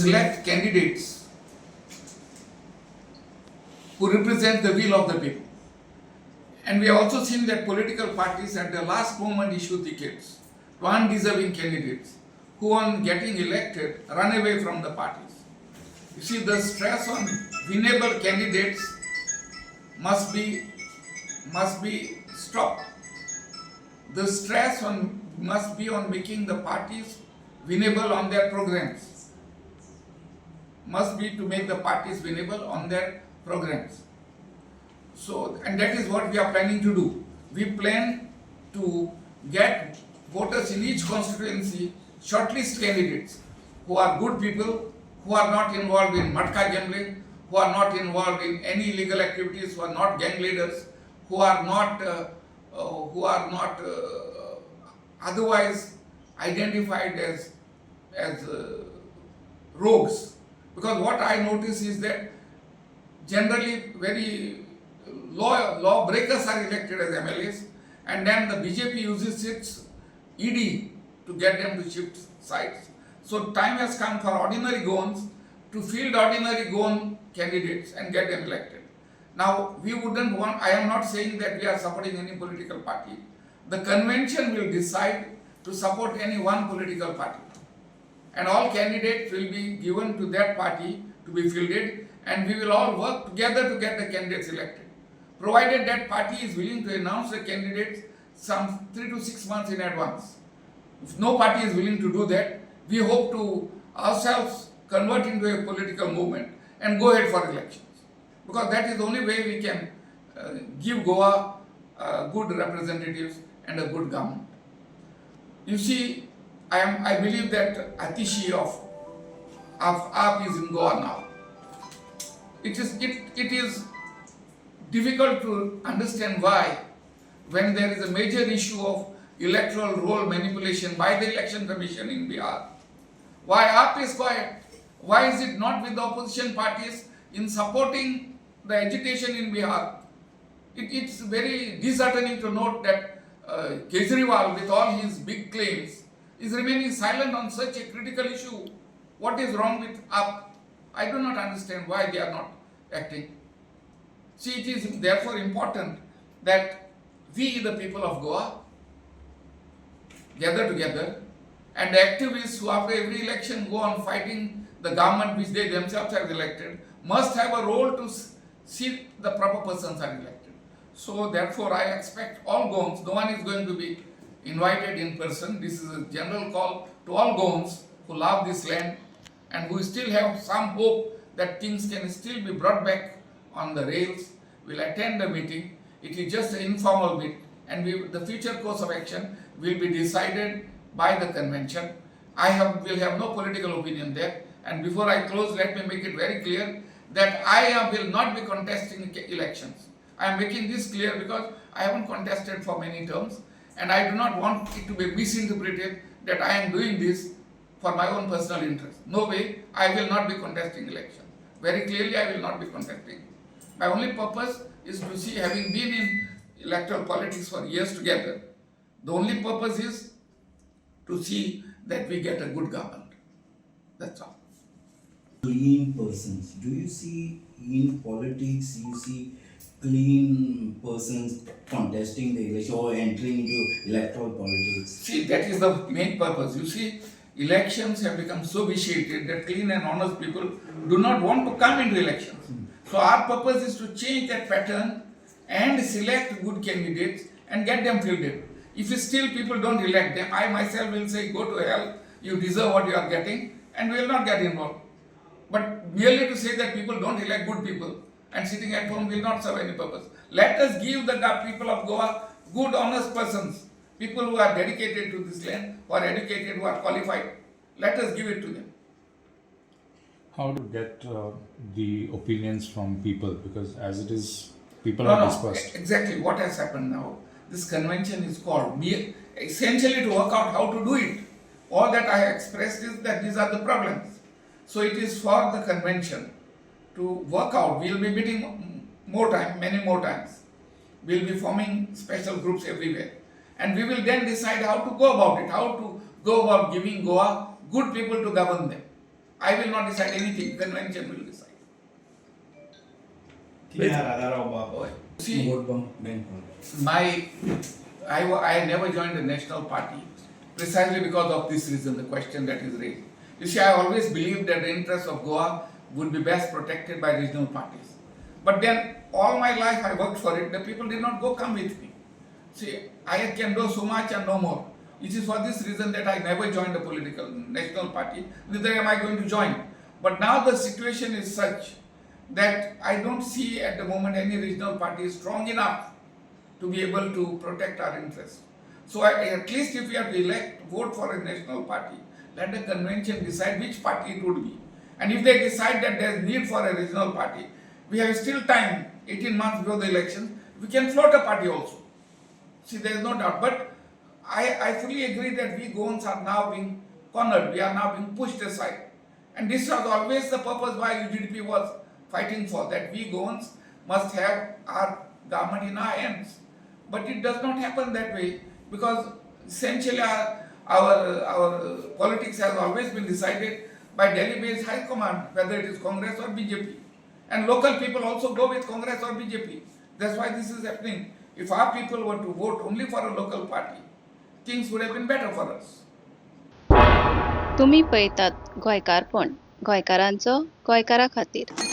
select candidates who represent the will of the people. And we have also seen that political parties at the last moment issue tickets to undeserving candidates who, on getting elected, run away from the parties. You see, the stress on winnable candidates must be stopped. The stress must be on making the parties winnable on their programs. Must be to make the parties winnable on their programs. So, and that is what we are planning to do. We plan to get voters in each constituency, shortlist candidates who are good people, who are not involved in matka gambling, who are not involved in any illegal activities, who are not gang leaders, who are not otherwise identified as rogues. Because what I notice is that generally very law breakers are elected as MLAs, and then the BJP uses its ED to get them to shift sides. So time has come for ordinary goans to field ordinary goan candidates and get them elected. Now, we wouldn't want, I am not saying that we are supporting any political party. The convention will decide to support any one political party. And all candidates will be given to that party to be fielded, and we will all work together to get the candidates elected. Provided that party is willing to announce the candidates some 3 to 6 months in advance. If no party is willing to do that, we hope to ourselves convert into a political movement and go ahead for elections. Because that is the only way we can give Goa good representatives and a good government. You see, I believe that Atishi of AAP is in Goa now. It is difficult to understand why, when there is a major issue of electoral roll manipulation by the Election Commission in Bihar, why AAP is quiet? Why is it not with the opposition parties in supporting the agitation in Bihar? It's very disheartening to note that Kejriwal, with all his big claims, is remaining silent on such a critical issue. What is wrong with AAP? I do not understand why they are not acting. See, it is therefore important that we, the people of Goa, gather together, and the activists who after every election go on fighting the government which they themselves have elected must have a role to see the proper persons are elected. So therefore I expect all Goans, no one is going to be invited in person. This is a general call to all Goans who love this land and who still have some hope that things can still be brought back on the rails, will attend the meeting. It is just an informal bit, and the future course of action will be decided by the convention. Will have no political opinion there. And before I close, let me make it very clear that I will not be contesting elections. I am making this clear because I haven't contested for many terms, and I do not want it to be misinterpreted that I am doing this for my own personal interest. No way, I will not be contesting elections. Very clearly, I will not be contesting. My only purpose is to see, having been in electoral politics for years together, the only purpose is to see that we get a good government. That's all. Clean persons. Do you see in politics, you see clean persons contesting the election or entering into electoral politics? See, that is the main purpose. You see, elections have become so vitiated that clean and honest people do not want to come into elections. So our purpose is to change that pattern and select good candidates and get them fielded. If still people don't elect them, I myself will say, go to hell, you deserve what you are getting, and we will not get involved. But merely to say that people don't elect good people and sitting at home will not serve any purpose. Let us give the people of Goa good, honest persons, people who are dedicated to this land, who are educated, who are qualified. Let us give it to them. How to get the opinions from people? Because as it is, people are dispersed. Exactly what has happened now. This convention is called essentially to work out how to do it. All that I have expressed is that these are the problems. So it is for the convention to work out. We will be meeting many more times. We will be forming special groups everywhere. And we will then decide how to go about it, how to go about giving Goa good people to govern them. I will not decide anything, convention will decide. See, vote bank. I never joined the national party precisely because of this reason, the question that is raised. You see, I always believed that the interests of Goa would be best protected by regional parties. But then all my life I worked for it, the people did not come with me. See, I can do so much and no more. It is for this reason that I never joined a political national party, neither am I going to join. But now the situation is such that I don't see at the moment any regional party strong enough to be able to protect our interests. So at least if we have to vote for a national party, let the convention decide which party it would be. And if they decide that there is need for a regional party, we have still time, 18 months before the election, we can float a party also. See, there is no doubt. But I fully agree that we Goans are now being cornered, we are now being pushed aside. And this was always the purpose why UGDP was fighting for, that we Goans must have our government in our hands. But it does not happen that way, because essentially our politics has always been decided by Delhi-based high command, whether it is Congress or BJP. And local people also go with Congress or BJP. That's why this is happening. If our people were to vote only for a local party, things would have been better for us. तुम्ही पळयतात गोंयकारपण, गोंयकारांचो गोंयकारा खातीर.